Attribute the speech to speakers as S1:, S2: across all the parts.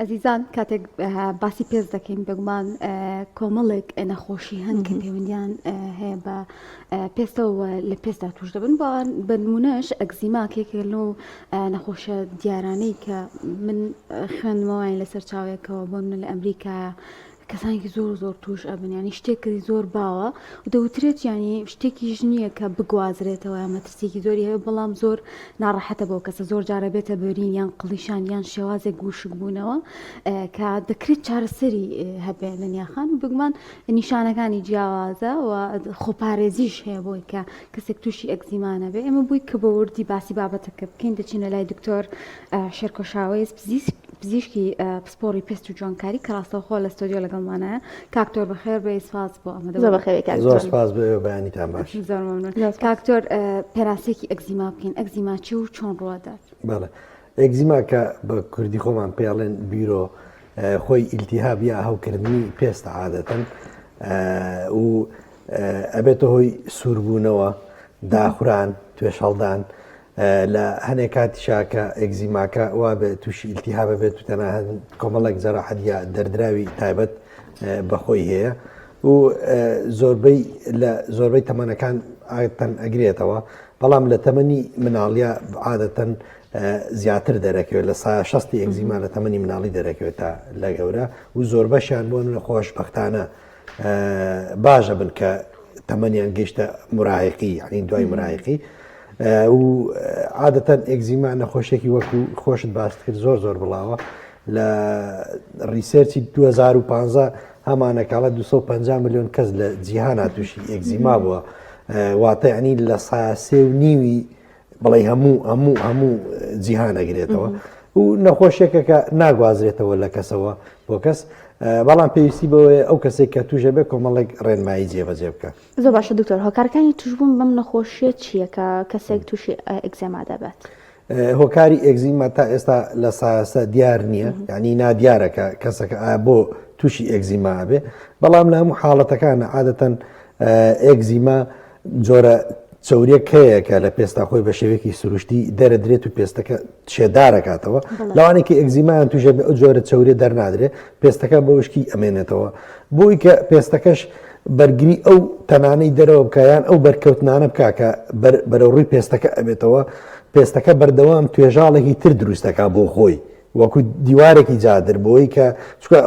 S1: ئەزیزان کاتێک باسی پێست دەکەین بگومان کۆمەڵێک نەخۆشی هەن کە پەیوەندیان هەیە بە پێستەوە لە پێستدا توش دەبن بەوان بە نمونەش ئەگزیما کێکێک لەو نەخۆشە دیارانەی کە من خوێندمەوەیان لەسەر چاوێکەوە بۆ منە لە ئەمریکایە کەسانێکی زۆر توش ئەبن ینی شتێکی زۆر باوە و دەوترێت ینی شتێکیش نییە کە بگوازرێتەوە یا مەترسێکی زۆری هەیە بەڵام زۆر ناڕەحەتە بۆ کەسە زۆر جارە بێتە بەرین یان قڵیشان یان شێوازێک گوشک بوونەوە کە دەکرێت چارەسەری هەبێ لە نیاخان و بگومان نیشانەکانی جیاوازە و خۆپارێزیش هەیە بۆی کە کەسێک تووشی ئەگزیمانە بێ ئێمە بووی کە بە وردی باسی بابەتەکە بکەین دەچینە لای دکتۆر شێرکۆشاوەیز پزیشکی پسپۆڕی پێست و جوانکاری کە ڕاستەوخۆ لە ستۆدیۆ لەگەڵمانەیە کاکتۆر بەخێر بێ سپاس بۆ ئەمەدە
S2: زۆر سپاس بێ بەیانیتان باش
S1: زۆر مەمنون کاکتۆر پێراسێکی ئەگزیما بکەین ئەگزیما چی و چۆن ڕوادات
S2: بەڵێ ئەگزیما کە بە کوردی خۆمان پێڵێن بیرۆ خۆی ئیلتیهاب یا هەوکردنی پێستە عادەتەن و ئەبێتە هۆی سووربوونەوە داخوران توێش هەڵدان لە هەنێک کاتیشا کە ئەگزیماکە وا بە تووشی ئیلتیهابە بێت و تەنها کۆمەڵێک جەراحەتیە دەردراوی تایبەت بەخۆی هەیە و زۆربەی تەمەنەکان عادەتەن ئەگرێتەوە بەڵام لە تەمەنی مناڵیە عادەتەن زیاتر دەرەکەوێت لە 60 ئەگزیما لە تەمەنی مناڵی دەرەکەوێت تا لە گەورە و زۆربەشیان بۆ خۆشبەختانە باشە بن کە تەمەنیان گەیشتە مراهقی یعنی دوای مراهقی و عادەتەن ئەگزیما نەخۆشێکی وەکو خۆشت باست کرد زۆر بڵاوە لە ریسێرچی 2015 هەمانەکاڵە 250 میلیۆن کەس لە جیهانا تووشی ئەگزیما بووە واتە ینی لە 3.5 بەڵێ هەموو جیهان ئەگرێتەوە و نەخۆشیێکە کە ناگوازرێتەوە لە کەسەوە بۆ کەس بەڵام پێویستی بەوەیە ئەو کەسێک کە توژە بێ کۆمەڵێک ڕێنمایی جێبەجێ بکە.
S3: زۆر باشە دکتۆر هۆکارەکانی توشبوون بەم نەخۆشیە چییە کە کەسێک تووشی ئەگزیما دەبێت؟
S2: هۆکاری ئەگزیما تا ئێستا لە سایەنسە دیار نییە یعنی نادیارەکە کەسەکە بۆ تووشی ئەگزیما بێ بەڵام لە هەموو حاڵەتەکانە عادەتەن ئەگزیما جۆرە چەوریەک هەیە کە لە پێستا خۆی بە شێوەیەکی سروشتی دەرەدرێت و پێستەکە شێدارەکاتەوە لەوانێکی ئەگزیمایان توژە بێ ئەو جۆرە چەورێ دەرنادرێت پێستەکە بە وشکی ئەمێنێتەوە بۆی کە پێستەکەش بەرگری ئەو تەنانەی دەرەوە بکایان ئەو بەرکەوتنانە بکا کە بەرەوڕووی پێستەکە ئەبێتەوە پێستەکە بەردەوام توێژاڵێکی تر دروستەکە بۆ خۆی وەکو دیوارێکی جادر بۆی کە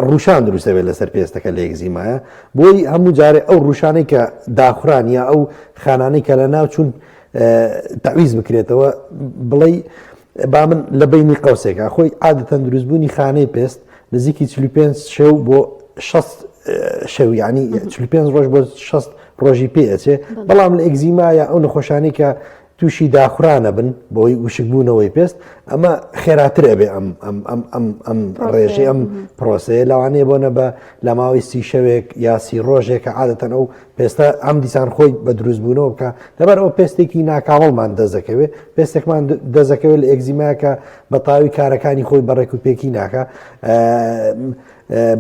S2: ڕوشان دروستە بێت لەسەر پێستەکە لە ئەگزیمایە بۆی هەموو جارێ ئەو ڕوشانەی کە داخوران یا ئەو خانانەی کە لە ناو چوون تەویز بکرێتەوە بڵێ با من لە بینی قەوسێکە خۆی عادەتەن دروستبوونی خانەی پێست نزیکی 45 شەو بۆ 60 شەو ینی 45 ڕۆژ بۆ 60 ڕۆژی پێ ئەچێ بەڵام لە ئەگزیمایە ئەو نەخۆشانەی کە تووشی داخورانە بن بۆی وشکبوونەوەی پێست ئەمە خێراتر ئەبێ ئەم ڕێژی ئەم پرۆسەیە لەوانەیە بۆنە بە لە ماوەی 30 شەوێک یا 30 ڕۆژێکە عادەتەن ئەو پێستە ئەم دیسان خۆی بە دروستبوونەوە بکە لەبەر ئەو پێستێکی ناکاوڵمان دەزەکەوێت پێستێکمان دەزەکەوێت لە ئەگزیمایەکە بە تاوی کارەکانی خۆی بەڕێک و پێکی ناکە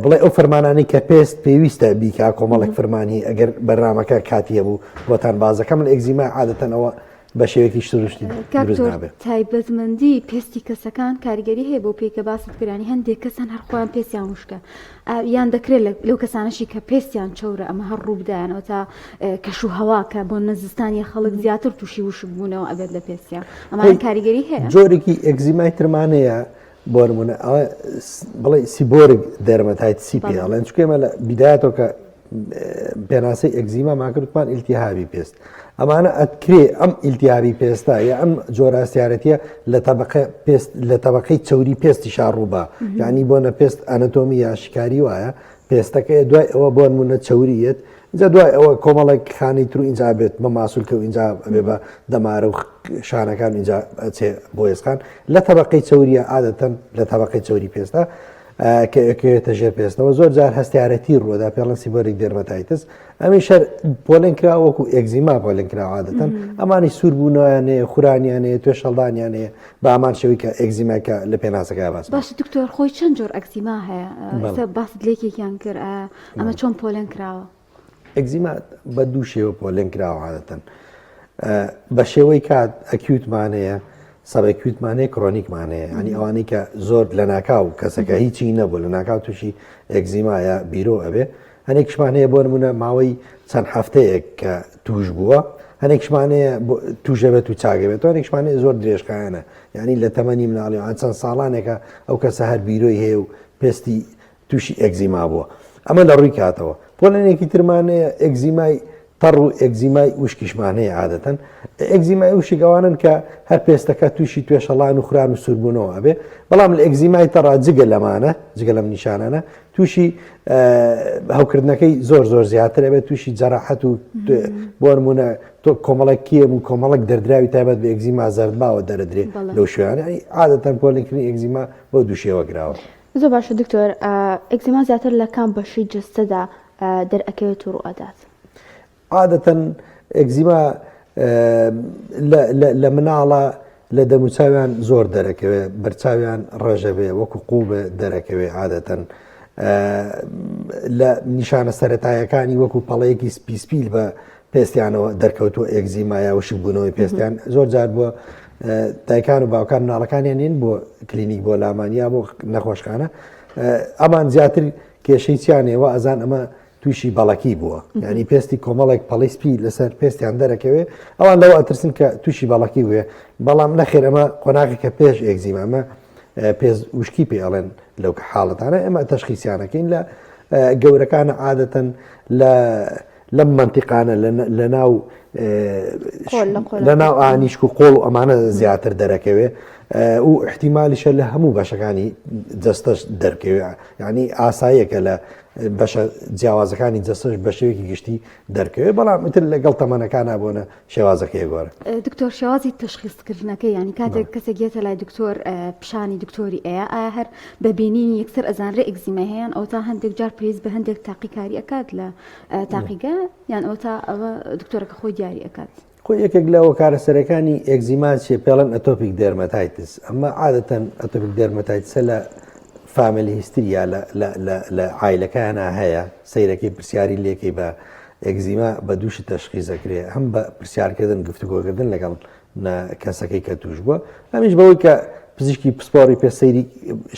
S2: بڵێ ئەو فەرمانانەی کە پێست پێویستە بیکا کۆمەڵێک فەرمانی ئەگەر بەرنامەکە کاتیە بوو بۆتان بازەکەم لە ئەگزیما عادەتەن ئەوە بە شێوەیەکی سروشتی
S1: تایبەتمەندی پێستی کەسەکان کاریگەری هەیە بۆ پێکە باست کرانی هەندێک کەسان هەر خۆیان پێستیان وشکە یان دەکرێت لەو کەسانەشی کە پێستیان چەورە ئەمە هەر ڕوو بدایانەوە تا کەش و هەواکە بۆ نەزستانی خەڵک زیاتر تووشی وشک بوونەوە ئەبێت لە پێستیان ئەمان کاریگەری هەیە
S2: جۆرێکی ئەگزیمای ترمانەیە بۆ نمونە بڵێ سیبۆرگ دەرمەتایت سی پێ ئەڵێن چکێمە لە بیدایەتەوە کە پێناسەی ئەگزیما ماکردمان ئیلتیهابی پێست ئەمانە ئەتکرێ ئەم ئیلتیهابی پێستە یا ئەم جۆراستیارەتیە لە تەبقەی چەوری پێستی شاڕووبا یعنی بۆنە پێست ئەنەتۆمی یا شکاری وایە پێستەکە دوای ئەوە بۆ نمونە چەوریەت اینجا دوای ئەوە کۆمەڵێک خانی تر اینجا بێت بە ماسوولکە و اینجا بێ بە دەمارە و شانەکان اینجا چێ بۆ ێسکان لە تەبقەی چەوریە عادەتەن لە تەبقەی چەوری پێستە کە ئەکەوێتە ژێر پێستەوە زۆر جار هەستیارەتی ڕووەدا پێڵەن سیبۆرێک دێرمەتایتس ئەمی شەر پۆلێن کرا وەکو ئەگزیما پۆلێن کرا عادەتەن ئەمانی سووربوونەوەیانەیە خورانیانەیە توێش هەڵدانیانەیە بە ئامان شەوی کە ئەگزیماکە لە پێناسەکە باس
S1: باش دکتۆر خۆی چەند جۆر ئەگزیما هەیە باست لێکێکیان کرد ئەمە چۆن پۆلێن کراوە
S2: ئەگزیما بە دوو شێوە پۆلێن کراوە عادەتەن بە شێوەی کات ئەکیوتمانەیە سەبەکویتمانەیە کڕۆنیکمانەیە ینی ئەوانەی کە زۆر لە ناکاو کەسەکە هیچی نەبوو لە ناکاو تووشی ئەگزیمایە بیرۆ ئەبێ هەنێکشمانەیە بۆ نمونە ماوەی چەند هەفتەیەک کە توش بووە هەنێکشمانەیە توژەبێت و چاگەبێت هەنێکشمانەیە زۆر درێژکایانە ینی لە تەمەنی مناڵیان چەند ساڵانێکە ئەو کەسە هەر بیرۆی هەیە و پێستی تووشی ئەگزیما بووە ئەمە لە ڕووی کاتەوە پۆلەنێکی ترمانەیە ئەگزیمای تەڕ و ئەگزیمای وشکیشمانەیە عادەتەن ئەگزیمای وشکەوانن کە هەر پێستەکە تووشی توێشەڵان و خوران و سوربوونەوە ئەبێ بەڵام لە ئەگزیمای تەڕا جگە لەمانە جگە لەم نیشانانە تووشی هەوکردنەکەی زۆر زیاتر ئەبێت تووشی جەراحەت و بۆ نمونە تۆ کۆمەڵک کێم و کۆمەڵک دەردراوی تایبەت بە ئەگزیما زەردباوە دەردرێت لەو شوێنە عادەتەن پۆلێنکردنی ئەگزیما بۆ دووشێوە گراوە.
S3: زۆر باشە دکتۆر ئەگزیما زیاتر لە کام بەشی جستەدا دەرئەکەوێت و ڕوئەدات؟
S2: عادەتەن ئەگزیما لە مناڵە لە دەموچاویان زۆر دەرەکەوێت بەرچاویان ڕێژە بێ وەکو قوڵبێ دەرەکەوێت عادەتەن لە نیشانە سەرەتایەکانی وەکو پەڵەیەکی سپیسپیل بە پێستیانەوە دەرکەوتووە ئەگزیمایە وشک بوونەوەی پێستیان زۆر جار بووە دایکان و باوکان مناڵەکانیان نین بۆ کلینیک بۆ لامانیا بۆ نەخۆشخانە ئەمان زیاتر کێشەی چیانێەوە ئەزان ئەمە تووشی بەڵکی بووە ینی پێستی کۆمەڵێک پەڵیسپی لەسەر پێستیان دەرەکەوێت ئەوان لەوە ئەترسن کە تووشی بەڵکی وێ بەڵام نەخێر ئەمە قۆناغی کە پێش ئەگزیمامە پێز وشکی پێ ئەڵێن لەو حاڵەتانە ئێمە تەشخیسیانەکەین لە گەورەکانە عادەتەن لەم منتیقانە لە ناو ئانیشک و قۆڵ و ئەمانە زیاتر دەرەکەوێ و احتیمالیشە لە هەموو بەشەکانی جەستەش دەرکەوێ ینی ئاساییەکە لە بەشە جیاوازەکانی جەستەش بە شێوەیەکی گشتی دەرکەوێت بەڵام ئیتر لەگەڵ تەمەنەکانە بۆنە شێوازەکەی گۆرە.
S1: دکتۆر شێوازی تەشخیصکردنەکەی ینی کاتێک کەسێک گێتە لای دکتۆر پیشانی دکتۆری ئایا هەر بەبینینی یەکسەر ئەزانرێ ئەگزیما هەیەیان ئەو تا هەندێک جار پێویست بە هەندێک تاقیکاری ئەکات لە تاقیگە یان ئەو تا ئەوە دکتۆرەکە خۆی دیاری ئەکات؟ خۆی
S2: یەکێک لەوە کارەسەرەکانی ئەگزیما چێ پێڵەن ئەتۆپیک دەرمەتایتس ئەمە عادەتەن ئەتۆپیک دەرمەتایتسە لە فامیلی هیستریا لە عایلەکانە هەیە سەیرەکەی پرسیاری لێکەی بە ئەگزیما بە دووشی تەشخیصەکرێ هەم بە پرسیارکردن گفتوگۆکردن لەگەڵ کەسەکەی کە توش بووە هەمیش بەوەی کە پزیشکی پسپۆری پێسەیری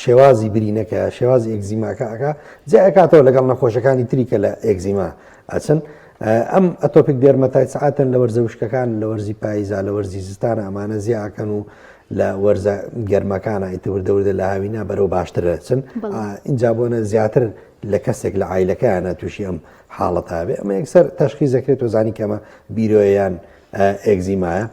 S2: شێوازی برینەکە شێوازی ئەگزیماکەکە جیاکاتەوە لەگەڵ نەخۆشەکانی تریکە لە ئەگزیما ئەچن ئەم ئەتۆپیک دێرمەتایت سعاتەن لە وەرزە وشکەکان لە وەرزی پاییزا لە وەرزی زستانە ئەمانە زیاکەن و لە وەرزە گەرمەکانە ئیتوردەوردە لە هاوینە بەرەو باشتر دەچن اینجا بۆنە زیاتر لە کەسێک لە عایلەکەیانە تووشی ئەم حاڵەتە بێ ئەمە یەکسەر تەشخیص دەکرێت وەزانی کەمە بیرۆیان ئەگزیمایە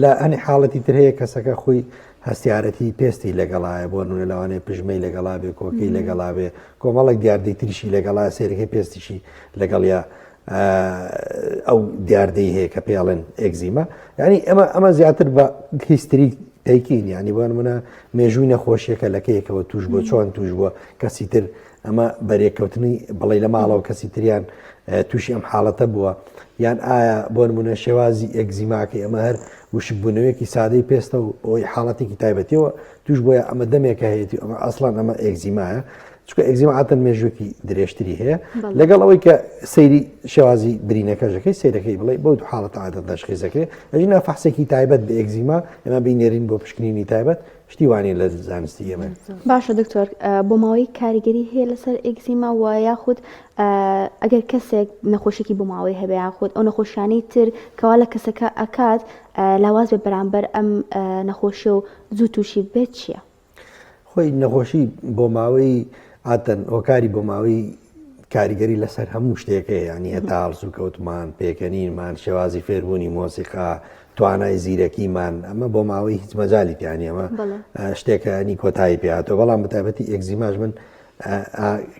S2: لە ئەنی حاڵەتی تر هەیە کەسەکە خۆی هەستیارەتی پێستی لەگەڵایە بۆ نمونە لەوانەیە پژمەی لەگەڵا بێ کۆکەی لەگەڵا بێ کۆمەڵێک دیاردەی تریشی لەگەڵا سێرەکەی پێستیشی لەگەڵیا ئەو دیاردەی هەیە کە پێڵێن ئەگزیما ینی ئەمە زیاتر بە هیستری دەیکین ینی بۆ نمونە مێژووی نەخۆشیەکە لەکەیەکەوە توش بۆ چۆن توش بووە کەسی تر ئەمە بەرێککەوتنی بڵێ لە ماڵەوە کەسی تریان تووشی ئەم حاڵەتە بووە یان ئایا بۆ نمونە شێوازی ئەگزیماکەی ئەمە هەر وشکبوونەوەیەکی سادەی پێستە و ئەوی حاڵەتێکی تایبەتیەوە توش بۆیە ئەمە دەمێکە هەیەی ئەمە ئەسڵان ئەمە ئەگزیمایە چکە ئەگزیما عادەتەن مێژووی درێژتری هەیە لەگەڵ ئەوەی کە سەیری شێوازی برینەکەژەکەی سیرەکەی بڵێ بۆ دوو حاڵەت عادەت تەشخیصەکرێ ئەژینا فەحسێکی تایبەت بە ئەگزیما ئێمە بینێرین بۆ پشکنینی تایبەت شتی وانین لە زانستی ئێمە.
S3: باشە دکتۆر بۆ ماوەی کاریگەری هەیە لەسەر ئەگزیما و یاخود ئەگەر کەسێک نەخۆشێکی بۆ ماوەی هەبێ یاخود ئەو نەخۆشیانەی تر کەوا لە کەسەکە ئەکات لاواز بێ بەرامبەر ئەم نەخۆشیە و زوو تووشی بێت چییە؟
S2: خۆی نەخۆشی بۆ ماوەی ئاتەن هۆکاری بۆ ماوەی کاریگەری لەسەر هەموو شتێکەیە ینی هەتا هەڵسو کەوتمان پێکەنینمان شێوازی فێربوونی مۆسیقا توانای زیرەکیمان ئەمە بۆ ماوەی هیچ مەجای تیانی ئەمە شتێکەنی کۆتایی پێهاتەوە بەڵام بەتایبەتی ئەگزیماش من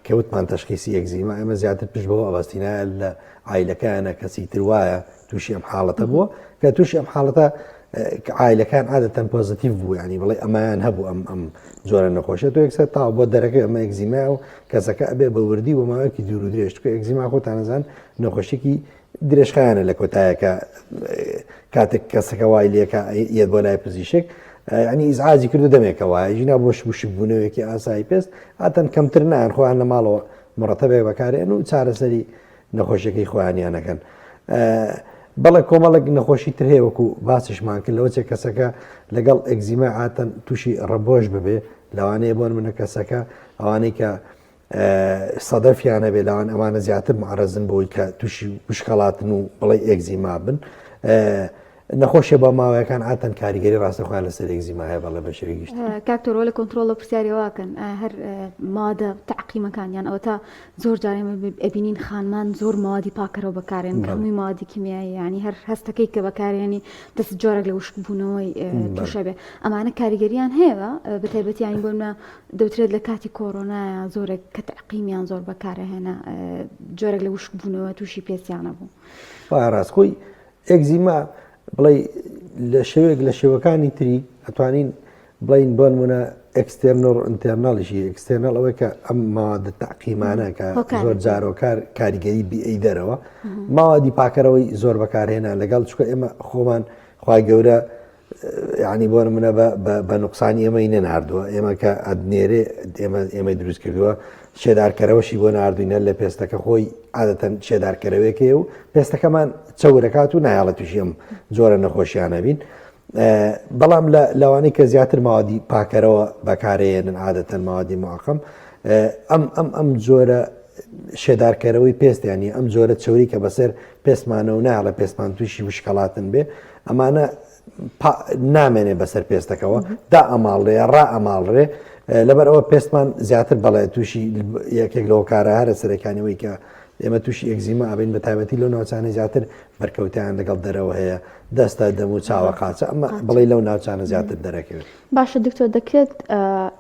S2: کەوتمان تەشخیصی ئەگزیما ئەمە زیاتر پشت بەوە ئەوەستینایە لە عایلەکانە کەسی تر وایە تووشی ئەم حاڵەتە بووە کە تووشی ئەم حاڵەتە عایلەکان عادەتەن پۆزتیڤ بوو ینی بڵێ ئەمایان هەبوو ئەم جۆرە نەخۆشیە تۆ یەکسەر تاو بۆ دەرەکەی ئەمە ئەگزیما و کەسەکە ئەبێ بە وردی بۆ ماوەیەکی دوور و درێژ چکە ئەگزیما خۆتانەزان نەخۆشیێکی درێژخایانە لە کۆتایەکە کاتێک کەسەکە وای لێکە یەت بۆ لای پزیشک ینی ئیزعاجی کردو دەمێکەوە ژینا بۆ شبوونەوەیەکی ئاسایی پێست هاتەن کەمتر نان خۆیان لە ماڵەوە مڕەتەبێ بەکارێن و چارەسەری نەخۆشیەکەی خۆیانیانەکەن بەڵێ کۆمەڵک نەخۆشی تر هەیە وەکو باسیشمان کرد لەوە چێ کەسەکە لەگەڵ ئەگزیما عاتەن تووشی ڕەبۆش ببێ لەوانەیە بۆن منە کەسەکە ئەوانەی کە سەدەفیانە بێ لەوان ئەوانە زیاتر معرەزن بۆی کە تووشی وشکەڵاتن و بڵێ ئەگزیما بن نەخۆشیە بە ماوەیەکان ئاتەن کاریگەری ڕاستەخوایان لەسەر ئەگزیما هەیە بەڵێ بەشێکی گشت
S1: کاکتۆرۆ لە کۆنتترۆل لە پرسیاریەوەکەن هەر مادە تعقیمەکانیان ئەوە تا زۆر جارێمە ئەبینین خانمان زۆر مادی پاکەرەوە بەکارێن کەمی مادی کیمیایی ینی هەر هەستەکەی کە بەکارێنی دەست جۆرەك لە وشکبوونەوەی تووشە بێ ئەمانە کاریگەریان هەیە بە تایبەتیانی بۆمە دەوترێت لە کاتی کۆڕۆنایە زۆرێک کە تعقیمیان زۆر بەکارەهێنا جۆرێک لە وشکبوونەوە تووشی پێسیانە بوو
S2: ڕاستخۆی ئەگزیما بڵێ لە شێوێک لە شێوەکانی تری ئەتوانین بڵین بۆن منە ئەکستێرنۆر ئینتەرناڵیشی ئەکستێرنال ئەوەی کە ئەم مادە تعقیمانە کە زۆر جارۆکار کاریگەری بی دەرەوە ماوەدی پاکەرەوەی زۆر بەکارهێنا لەگەڵ چکە ئێمە خۆمان خوای گەورە ینی بۆن منە بە نوقسانی ئێمەی نەناردووە ئێمە کە ئەدنێرێ ئێمە دروست کردووە شێدارکەرەوەشی بۆ نردوینە لە پێستەکە خۆی عادەتەن شێدارکەرەوەیەکەیە و پێستەکەمان چەورەکات و نایڵە تووشی ئەم جۆرە نەخۆشییانە بین بەڵام لەوانەی کە زیاتر ماوەدی پاکەرەوە بەکارەیەنن عادەتەن ماوەدی معقم ئەم جۆرە شێدارکەرەوەی پێستیانی ئەم جۆرە چوری کە بەسەر پێستمانە و نایڵە پێستمان تووشی وشکەڵاتن بێ ئەمانە نامێنێ بەسەر پێستەکەەوە دا ئەماڵڕێ ڕا ئەماڵڕێ لەبەر ئەوە پێستمان زیاتر بەڵێ تووشی یەکێک لەوە کارە هەرە سەرەکانەوەی کە ئێمە تووشی ئەگزیما ئەبین بە تایبەتی لەو ناوچانە زیاتر بەرکەوتیان لەگەڵ دەرەوە هەیە دەستە دەم و چاوە قاچە ئەمە بڵێ لەو ناوچانە زیاتر دەرەکەوێت
S3: باشە دکتۆر دەکرێت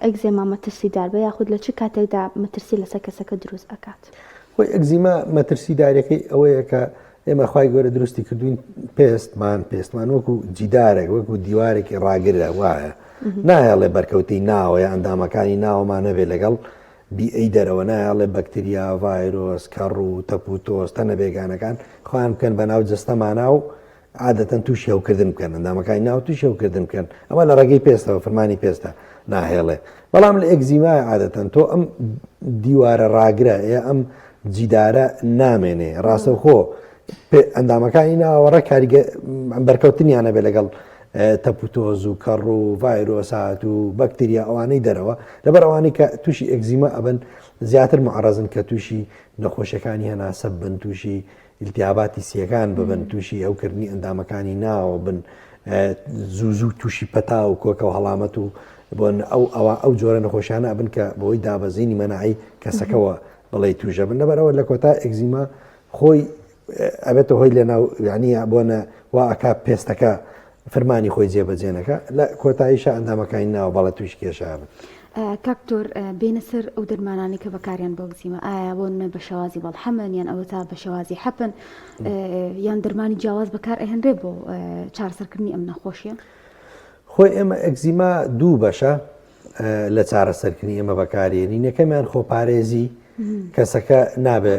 S3: ئەگزێما مەترسیدار بە یاخود لە چ کاتێکدا مەترسی لەسەر کەسەکە دروست ئەکات
S2: خۆی ئەگزیما مەترسی دارەکەی ئەوەیە کە ئێمە خوای گەورە دروستی کردوین پێستمان وەکو جیدارێک وەکو دیوارێکی ڕاگرە وایە نایەڵێ بەرکەوتی ناوەیە ئەندامەکانی ناوەمان نەبێ لەگەڵ بیئی دەرەوە نایڵێ بەکتریا ڤایرۆس کەڕ و تەپ و تۆز تەنە بێگانەکان خۆیان بکەن بە ناو جستەمانە و عادەتەن تووشی هەوکردن بکەن ئەندامەکانی ناو تووشی هەوکردن بکەن ئەمە لە ڕێگەی پێستەوە فەرمانی پێستە ناهێڵێ بەڵام لە ئەگزیمای عادەتەن تۆ ئەم دیوارە ڕاگرە ئەم جیدارە نامێنێ ڕاستەوخۆ ئەندامەکانی ناوەڕە کاریگە بەرکەوتنیانە بێ لەگەڵ تەپوتۆز و کەڕ و ڤایرۆسات و بەکتریا ئەوانەی دەرەوە لەبەر ئەوانەی کە تووشی ئەگزیما ئەبن زیاتر معرەزن کە تووشی نەخۆشیەکانی هەناسەب بن تووشی ئیلتیاباتی سیەکان ببن تووشی ئەوکردنی ئەندامەکانی ناوە بن زوو تووشی پەتا و کۆکە و هەڵامەت و بۆن ئەو جۆرە نەخۆشیانە ئەبن کە بەوەی دابەزینی مەناعی کەسەکەەوە بڵێ تووشە بن لەبەرەوە لە کۆتا ئەگزیما خۆی ئەبێتە هۆی لە ناو یعنی بۆنە وا ئەکا پێستەکە فەرمانی خۆی جێبەجێنەکە لە کۆتاییشە ئەندامەکانی ناوە بەڵە تووش کێشە بن
S1: کاکتۆر بینە سەر ئەو دەرمانانی کە بەکاریان بۆ گزیمە ئایا بۆن بە شێوازی بەڵحەمن یان ئەوە تا بە شێوازی حەپن یان دەرمانی جیاواز بەکار ئەهێنرێ بۆ چارەسەرکردنی ئەم نەخۆشیە
S2: خۆی ئێمە ئەگزیما دوو بەشە لە چارەسەرکردنی ئێمە بەکارێنی یەکەمیان خۆپارێزی کەسەکە نابێ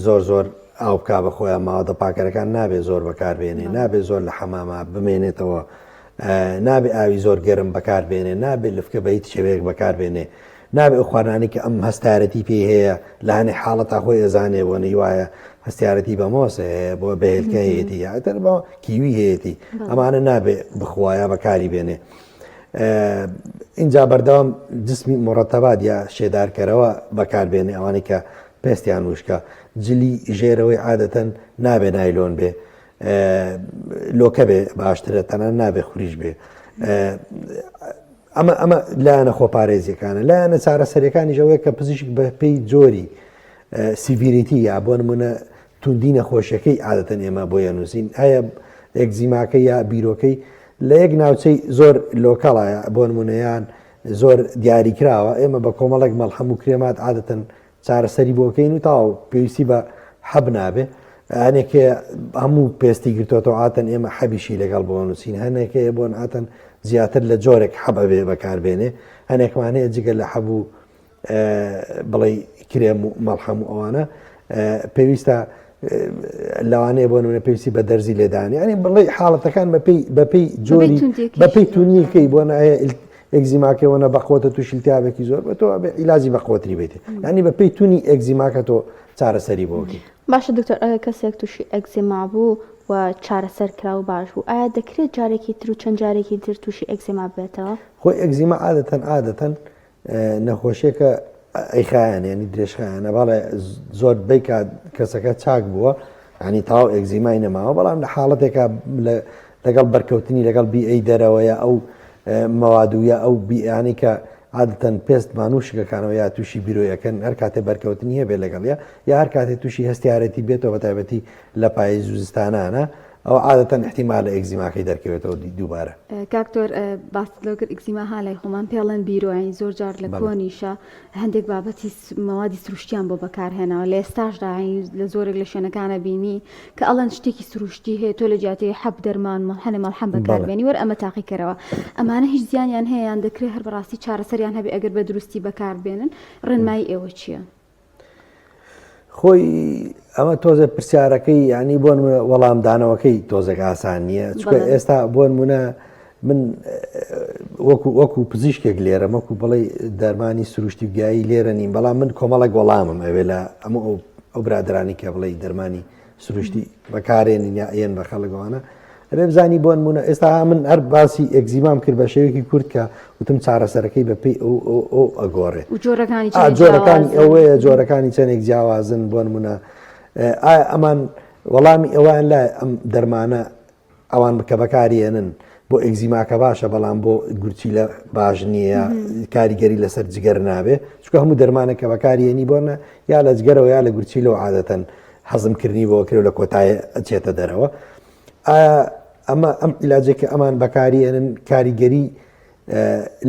S2: زۆر ئاو بک بە خۆیان ماوەدە پاکەرەکان نابێ زۆر بەکاربێنێ نابێ زۆر لە حەمامە بمێنێتەوە نابێ ئاوی زۆر گەرم بەکاربێنێ نابێ لفکە بە هیچ شێوەیەک بەکاربێنێ نابێ ئەو خواردانانی کە ئەم هەستارەتی پێ هەیە لە هەنێ حاڵەتا خۆی ئەزانێ بۆ نەیوایە هەستیارەتی بە مۆسە هەیە بۆ بەهێلکە هەیەتی یاتر بۆ کیوی هەیەتی ئەمانە نابێ بخوایە بەکاری بێنێ اینجا بەردەوام جسمی مڕەتەبات یا شێدارکەرەوە بەکاربێنێ ئەوانەی کە پێستیان وشکە جلی ژێرەوەی عادەتەن نابێ نایلۆن بێ لۆکە بێ باشترە تەنان نابێ خوریش بێ ئەمە لایەنە خۆپارێزیەکانە لایەنە چارەسەریەکانی ژەوەیە کە پزیشک بە پێی جۆری سیڤیریتی یا بۆ نمونە توندی نەخۆشیەکەی عادەتەن ئێمە بۆ یانووسین هەیە ئەگزیماکەی یا بیرۆکەی لە یەک ناوچەی زۆر لۆکەڵایە بۆ نمونەیان زۆر دیاریکراوە ئێمە بە کۆمەڵێک مەڵحەم و کرێمات عادەتەن چارەسەری بۆکەین و تاو پێویستی بە حەب نابێ هەنێکێ هەموو پێستی گرتوۆتەوە ئاتەن ئێمە حەبیشی لەگەڵ بۆ نووسین هەنێکەیە بۆن ئاتەن زیاتر لە جۆرێک حەبە بێ بەکاربێنێ هەنێکمانەیە جگە لە حەبوو بڵێ کرێم و مەڵحەم و ئەوانە پێویستە لەوانەیە بۆ نمونە پێویستی بە دەرزی لێدانی ئەنی بڵێ حاڵەتەکان بەپێی جۆری بەپێی تونیەکەی بۆ نایە ئەگزیماکەوەنە بەخۆتە تووشی التیابێکی زۆر بە تۆ عیلاجی بەخۆتری بێتێ ینی بە پێی تونی ئەگزیماکە تۆ چارەسەری بۆکەی
S3: باشە دکتۆر ئەگە کەسێک تووشی ئەگزیما بوو و چارەسەر کرا و باش بوو ئایا دەکرێت جارێکی تر و چەند جارێکی تر تووشی ئەکزیما بێتەوە؟
S2: خۆی ئەگزیما عادەتەن نەخۆشیەکە ئەیخایان ینی درێژخایانە باڵێ زۆر بیکات کەسەکە چاک بووە ینی تاو ئەگزیمای نەماوە بەڵام لە حاڵەتێکە لەگەڵ بەرکەوتنی لەگەڵ بیئی دەرەوەیە ئەو مەوادویە ئەو بیانی کە عادەتەن پێست مانوشکەکانەوە یا تووشی بیرۆیەکەن هەر کاتێ بەرکەوتنی هەبێ لەگەڵە یا هەر کاتێک تووشی هەستیارەتی بێتەوە بە تایبەتی لە پای زوزستانانە ئەو عادەتەن احتیمال لە ئەگزیماکەی دەرکەوێتەوە دووبارە.
S1: کاکتۆر باس لەگەر ئەگزیما هالای خۆمان پێڵەن بیرۆین زۆر جار لە کۆنیشە هەندێک بابەتی مەوادی سروشتیان بۆ بەکارهێنەوە لە ئێستاشدا لە زۆرێک لە شوێنەکانە بینی کە ئەڵەن شتێکی سروشتی هەیە تۆ لە جیاتی حەب دەرمان هەنێ مەڵحەم بەکاربێنی وەر ئەمە تاقیکەرەوە ئەمانە هیچ زیانیان هەیەیان دەکرێت هەر بەڕاستی چارەسەریان هەبێ ئەگەر بە دروستی بەکاربێنن ڕێنمایی ئێوە چییە؟
S2: خۆی ئەمە تۆزە پرسیارەکەی ینی بۆن وەڵامدانەوەکەی تۆزێک ئاسان نییە چکە ئێستا بۆن منە من وەکو پزیشکێک لێرە مەکو بڵێ دەرمانی سروشتی گیایی لێرە نیم بەڵام من کۆمەڵک وەڵامم ئەوێ لە ئەمە ئەو برادرانی کە بڵێ دەرمانی سروشتی بەکارێنین یا ئێن بە خەڵگەوانە ئەبێ بزانی بۆن منە ئێستا من هەر باسی ئەگزیمام کرد بە شێوەیەکی کورت کە وتم چارەسەرەکەی بەپێی ئەو ئەگۆڕێت جۆرەکانی ئەوەیە جۆرەکانی چەندێک جیاوازن بۆن منە ئایا ئەمان وەڵامی ئەوان لای ئەم دەرمانە ئەوان بکە بەکارێنن بۆ ئەگزیماکە باشە بەڵام بۆ گورچی لە باش نییە کاریگەری لەسەر جگەر نابێ چکە هەموو دەرمانێکە بەکارێنی بۆنە یا لە جگەرەوە یا لە گورچی لەوە عادەتەن حەزمکردنی بۆ کرێ لە کۆتایە ئەچێتە دەرەوە ئەمە ئەم عیلاجێکە ئەمان بەکارێنن کاریگەری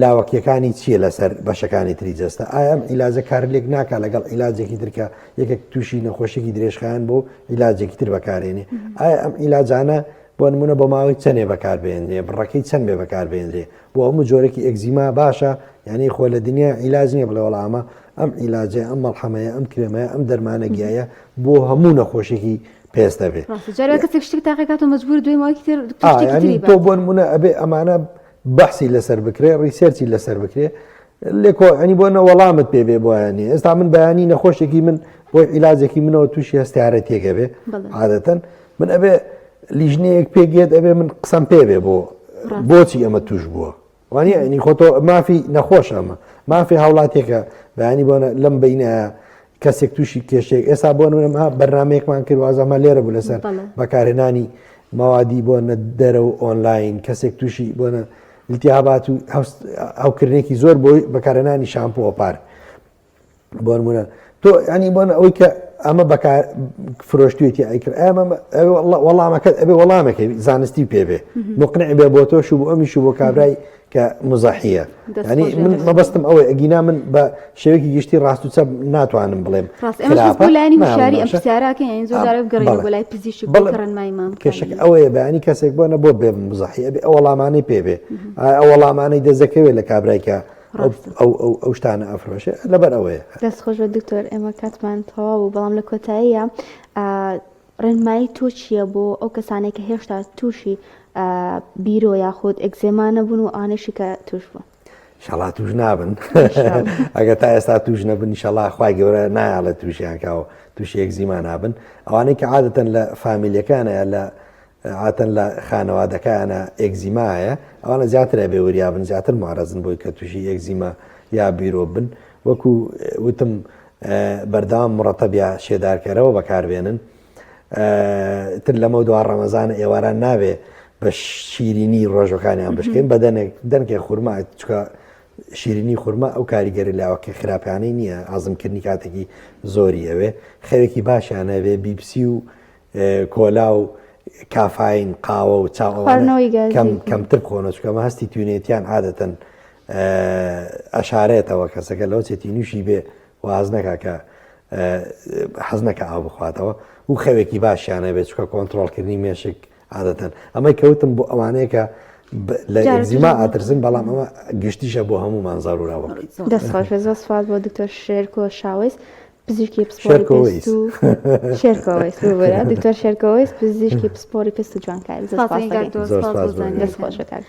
S2: لاوەکیەکانی چییە لەسەر بەشەکانی تری جەستە ئایا ئەم عیلاجە کارلێک ناکە لەگەڵ عیلاجێکی ترکە یەکێک تووشی نەخۆشیێکی درێژخایان بۆ عیلاجێکی تر بەکارێنێ ئایا ئەم عیلاجانە بۆ نمونە بۆ ماوەی چەندێ بەکاربێنرێ بڕەکەی چەند بێ بەکاربێنرێ بۆ هەموو جۆرەی ئەگزیما باشە یعنی خۆ لە دنیا عیلاج نییە بڵێ وەڵامە ئەم عیلاجە ئەم مەڵحەمەیە ئەم کرێمەیە ئەم دەرمانە گیایە بۆ هەموو نەخۆشێکی پێستە بێ تۆ بۆ نمونە ئەبێ ئەمانە بەحسی لەسەر بکرێ ڕیسێرچی لەسەر بکرێ لێکۆ ئەنی بۆ نەوەڵامت پێبێ بۆیانی ئێستا من بەیانی نەخۆشێکی من بۆی عیلاجێکی منەوە تووشی هەستیارە تێکە بێ عادەتەن من ئەبێ لیژنەیەک پێگێت ئەبێ من قسەم پێبێ بۆچی ئەمە توش بووە وانی ئەنی خۆتۆ مافی نەخۆش ئەمە مافی هاوڵاتێکە بەیانی بۆ لەم بینە کەسێک تووشی کێشێک ئێستا بۆ نمە بەرنمەیەکمان کرد وازەمە لێرە بوو لەسەر بەکارهێنانی مەوادی بۆنە دەرە و ئۆنلاین کەسێک تووشی بۆنە التیابات و هەوکردنێکی زۆر بۆی بەکارهێنانی شامپۆ پار بۆ نمونە تۆ ینی بۆن ئەوەی کە ئەمە بەکار فرۆشتوێتی ئەیکرد وەڵامەکەت ئەبێ وەڵامەکەی زانستی پێبێ مقنع بێ بۆ تۆش و بۆ ئەمیش و بۆ کابرای کە مزاحیە ینی من مەبەستم ئەوەی ئەگینا من بە شێوەیەکی گشتی ڕاست و چەپ ناتوانم بڵێم کێشەکە ئەوەیە بەیانی کەسێک بۆنە بۆ بێ مزاحی ئەبێ ئەو وەڵامانەی پێبێ ئەو وەڵامانەی دەزەکەوێت لە کابرایکە ئەو شتانە ئەفرۆشێ لەبەر ئەوەیە
S3: دەست خۆش بە دکتۆر ئێمە کاتمان تەواو بوو بەڵام لە کۆتاییە ڕێنمایی تۆ چییە بۆ ئەو کەسانێک کە هێشتا تووشی بیرۆ یاخود ئەگزێما نەبوون و ئانشی کە توش بوون
S2: ئینشەڵا توش نابن ئەگە تا ئێستا توش نەبن ئینشەڵا خوای گەورە نایڵە تووشیانکەوە تووشی ئەگزیما نابن ئەوانەی کە عادەتەن لە فامیلیەکانە لە عاتەن لە خانەوادەکانە ئەگزیمایە ئەوانە زیاتر ئەبێ وریابن زیاتر معرەزن بۆی کە تووشی ئەگزیما یا بیرۆ بن وەکو وتم بەردەوام مڕەتەبیا شێدارکەرەوە بەکاربێنن تر لەمە دو ڕەمەزانە ئێواران نابێ بە شیرینی ڕۆژەکانیان بشکەین بە دەنکێ خورما چکە شیرینی خورما ئەو کاریگەری لاوەکە خراپیانەی نییە ئازمکردنی کاتێکی زۆری ئەوێ خەوێکی باشیانەوێ بیپسی و کۆلا و کافین قاوە و کەمتر خۆنە چکەمە هەستی توێنێتیان عادەتەن ئەشارێتەوە کەسەکە لەو چێتی نووشی بێ و حەز نەکا کە حەز نەکە ئاو بخواتەوە و خەوێکی باشیانە بێت چکە کۆنتترۆلکردنی مێشک عادەتەن ئەمەی کەوتم بۆ ئەوانەیەکە لە ئەگزیما ئاترسن بەڵام ئەمە گشتیشە بۆ هەمومان زارورراوە
S3: دەستخۆش زۆر سوات بۆ دکتۆر شێرکۆ شاوێست پزیشکی پسپۆری پێست و شێرکۆوەیست دکتۆر شێرکۆوەیست پزیشکی پسپۆری پێست و جوانکاری دەست خۆش بکات